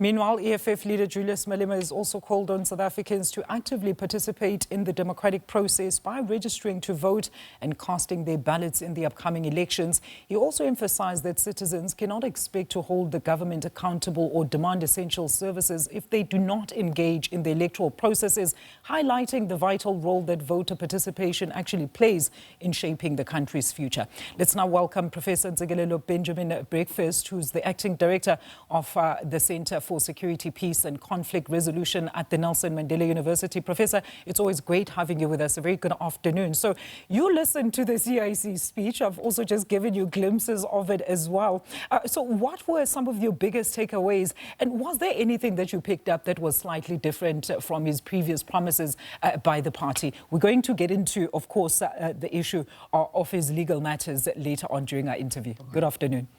Meanwhile, EFF leader Julius Malema has also called on South Africans to actively participate in the democratic process by registering to vote and casting their ballots in the upcoming elections. He also emphasized that citizens cannot expect to hold the government accountable or demand essential services if they do not engage in the electoral processes, highlighting the vital role that voter participation actually plays in shaping the country's future. Let's now welcome Professor Ntsikelelo Breakfast, who's the acting director of the Center for Security, Peace and Conflict Resolution at the Nelson Mandela University. Professor, it's always great having you with us. A very good afternoon. So you listened to the CIC speech. I've also just given you glimpses of it as well. So what were some of your biggest takeaways? And was there anything that you picked up that was slightly different from his previous promises by the party? We're going to get into, of course, the issue of his legal matters later on during our interview. Good afternoon.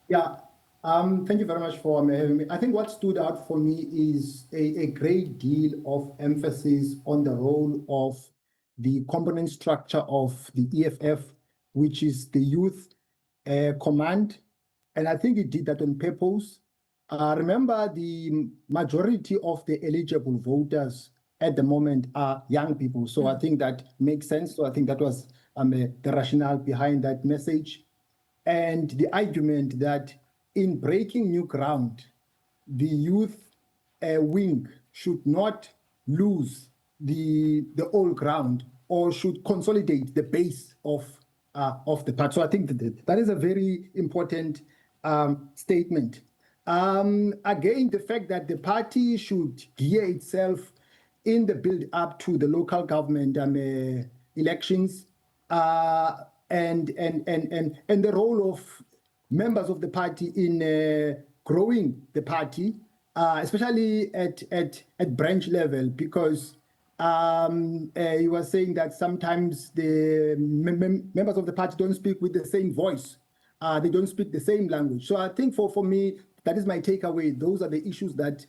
Yeah. Thank you very much for having me. I think what stood out for me is a great deal of emphasis on the role of the component structure of the EFF, which is the Youth Command. And I think it did that on purpose. Remember, the majority of the eligible voters at the moment are young people. So I think that makes sense. So I think that was the rationale behind that message. And the argument that in breaking new ground, the youth wing should not lose the old ground or should consolidate the base of the party. So I think that is a very important statement. Again, the fact that the party should gear itself in the build up to the local government elections and the role of members of the party in growing the party, especially at branch level, because you were saying that sometimes the members of the party don't speak with the same voice. They don't speak the same language. So I think for me, that is my takeaway. Those are the issues that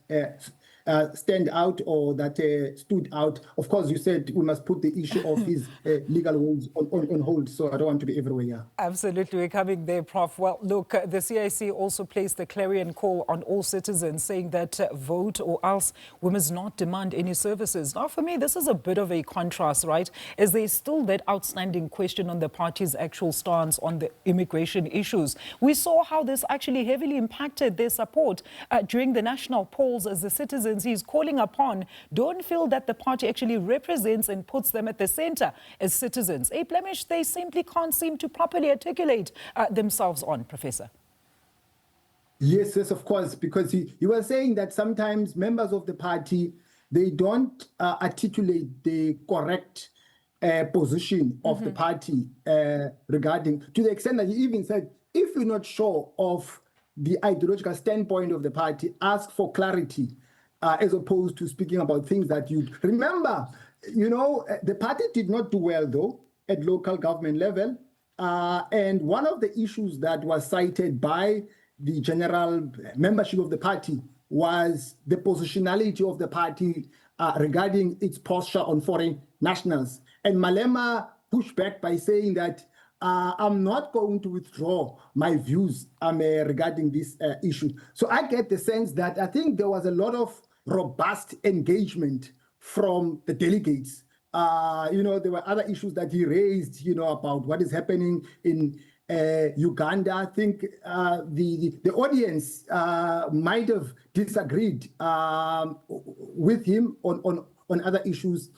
stand out or that stood out. Of course, you said we must put the issue of his legal woes on hold, so I don't want to be everywhere. Yeah. Absolutely. We're coming there, Prof. Well, look, the CIC also placed the clarion call on all citizens, saying that vote or else we must not demand any services. Now, for me, this is a bit of a contrast, right? As there's still that outstanding question on the party's actual stance on the immigration issues. We saw how this actually heavily impacted their support during the national polls, as the citizens he's calling upon don't feel that the party actually represents and puts them at the center as citizens. A blemish they simply can't seem to properly articulate themselves on, Professor. Yes, of course, because you were saying that sometimes members of the party, they don't articulate the correct position of the party regarding, to the extent that he even said, if you're not sure of the ideological standpoint of the party, ask for clarity. As opposed to speaking about things that you remember. You know, the party did not do well, though, at local government level. And one of the issues that was cited by the general membership of the party was the positionality of the party regarding its posture on foreign nationals. And Malema pushed back by saying that I'm not going to withdraw my views regarding this issue. So I get the sense that I think there was a lot of robust engagement from the delegates. You know, there were other issues that he raised, you know, about what is happening in Uganda. I think the audience might have disagreed with him on other issues.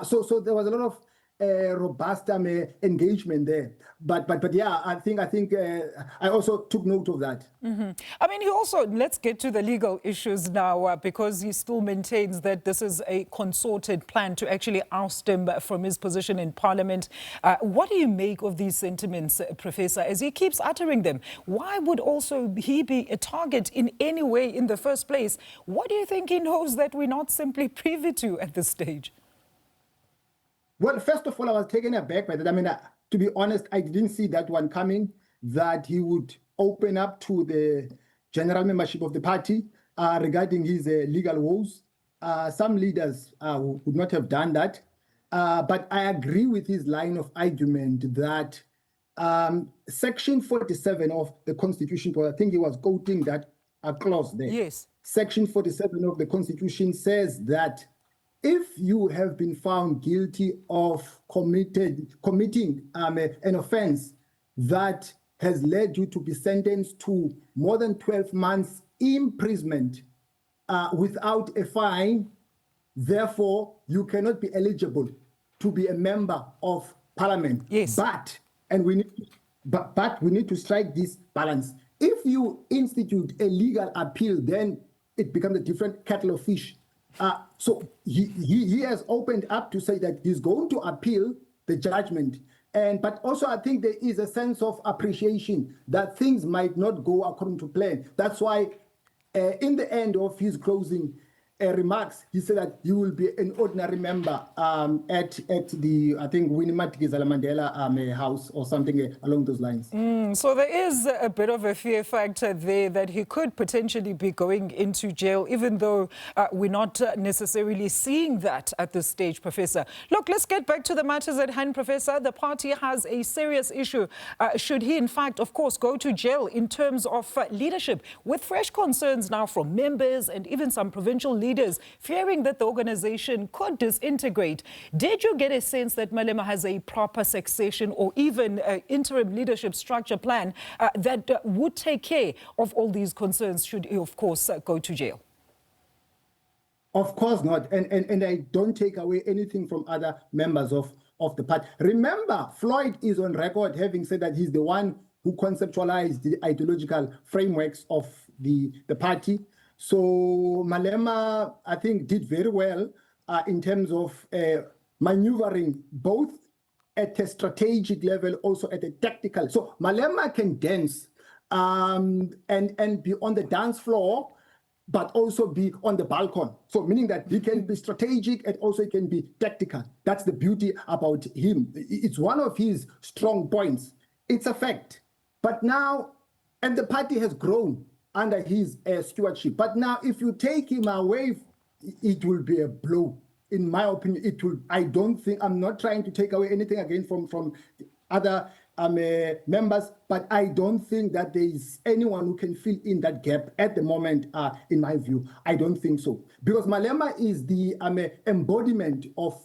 So there was a lot of robust engagement there, but yeah, I think I also took note of that. I mean, he also, let's get to the legal issues now, because he still maintains that this is a consorted plan to actually oust him from his position in Parliament. What do you make of these sentiments, Professor, as he keeps uttering them? Why would also he be a target in any way in the first place? What do you think he knows that we're not simply privy to at this stage? Well, first of all, I was taken aback by that. I mean, to be honest, I didn't see that one coming, that he would open up to the general membership of the party regarding his legal woes. Some leaders would not have done that. But I agree with his line of argument that Section 47 of the Constitution, I think he was quoting that clause there. Yes. Section 47 of the Constitution says that if you have been found guilty of committing an offense that has led you to be sentenced to more than 12 months imprisonment without a fine, therefore you cannot be eligible to be a member of parliament. Yes. But we need to strike this balance. If you institute a legal appeal, then it becomes a different kettle of fish. So he has opened up to say that he's going to appeal the judgment. But also I think there is a sense of appreciation that things might not go according to plan. That's why in the end of his closing remarks, he said that he will be an ordinary member at the, I think, Winnie Madikizela Mandela house or something along those lines. So there is a bit of a fear factor there that he could potentially be going into jail, even though we're not necessarily seeing that at this stage, Professor. Look, let's get back to the matters at hand, Professor. The party has a serious issue. Should he, in fact, of course, go to jail in terms of leadership, with fresh concerns now from members and even some provincial leaders fearing that the organization could disintegrate. Did you get a sense that Malema has a proper succession or even interim leadership structure plan that would take care of all these concerns should he, of course, go to jail? Of course not. And I don't take away anything from other members of the party. Remember, Floyd is on record having said that he's the one who conceptualized the ideological frameworks of the party. So Malema, I think, did very well in terms of maneuvering both at a strategic level, also at a tactical. So Malema can dance and be on the dance floor, but also be on the balcony. So meaning that he can be strategic and also he can be tactical. That's the beauty about him. It's one of his strong points. It's a fact. But now, and the party has grown under his stewardship. But now, if you take him away, it will be a blow. In my opinion, it will. I don't think, I'm not trying to take away anything again from other members, but I don't think that there is anyone who can fill in that gap at the moment, in my view. I don't think so. Because Malema is the embodiment of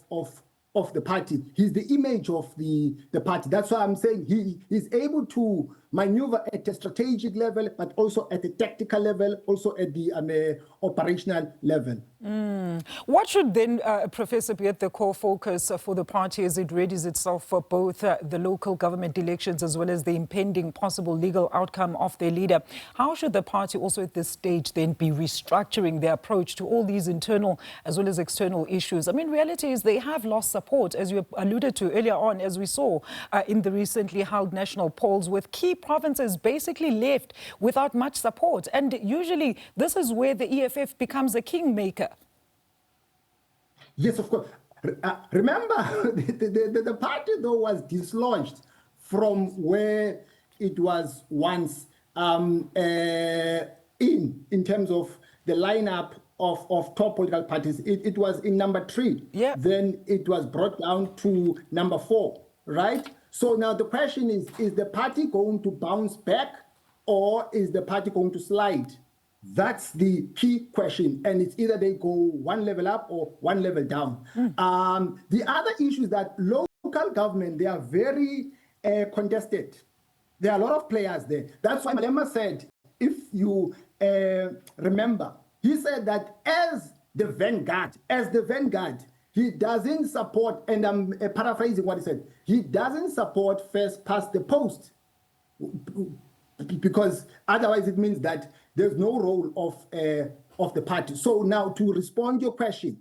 the party. He's the image of the party. That's why I'm saying he is able to maneuver at a strategic level, but also at a tactical level, also at the operational level. What should then, Professor, be at the core focus for the party as it readies itself for both the local government elections as well as the impending possible legal outcome of their leader? How should the party also at this stage then be restructuring their approach to all these internal as well as external issues? I mean, reality is they have lost support, as you alluded to earlier on, as we saw in the recently held national polls, with key provinces basically left without much support. And usually this is where the EFF becomes a kingmaker. Yes, of course. Remember, the party, though, was dislodged from where it was once in terms of the lineup of top political parties. It was in number 3. Yeah. Then it was brought down to number 4, right? So now the question is the party going to bounce back or is the party going to slide? That's the key question. And it's either they go one level up or one level down. The other issue is that local government, they are very contested. There are a lot of players there. That's why Malema said, if you remember, he said that as the vanguard, he doesn't support, and I'm paraphrasing what he said, he doesn't support first past the post, because otherwise it means that there's no role of the party. So now, to respond to your question,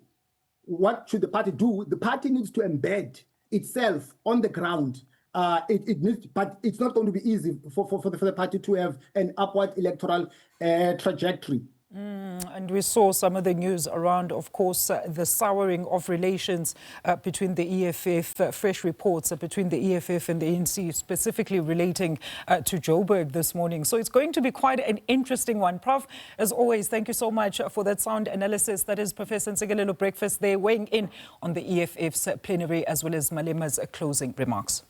what should the party do? The party needs to embed itself on the ground. It needs, but it's not going to be easy for the party to have an upward electoral trajectory. And we saw some of the news around, of course, the souring of relations between the EFF, fresh reports between the EFF and the ANC, specifically relating to Joburg this morning. So it's going to be quite an interesting one. Prof, as always, thank you so much for that sound analysis. That is Professor Ntsikelelo Breakfast there weighing in on the EFF's plenary as well as Malema's closing remarks.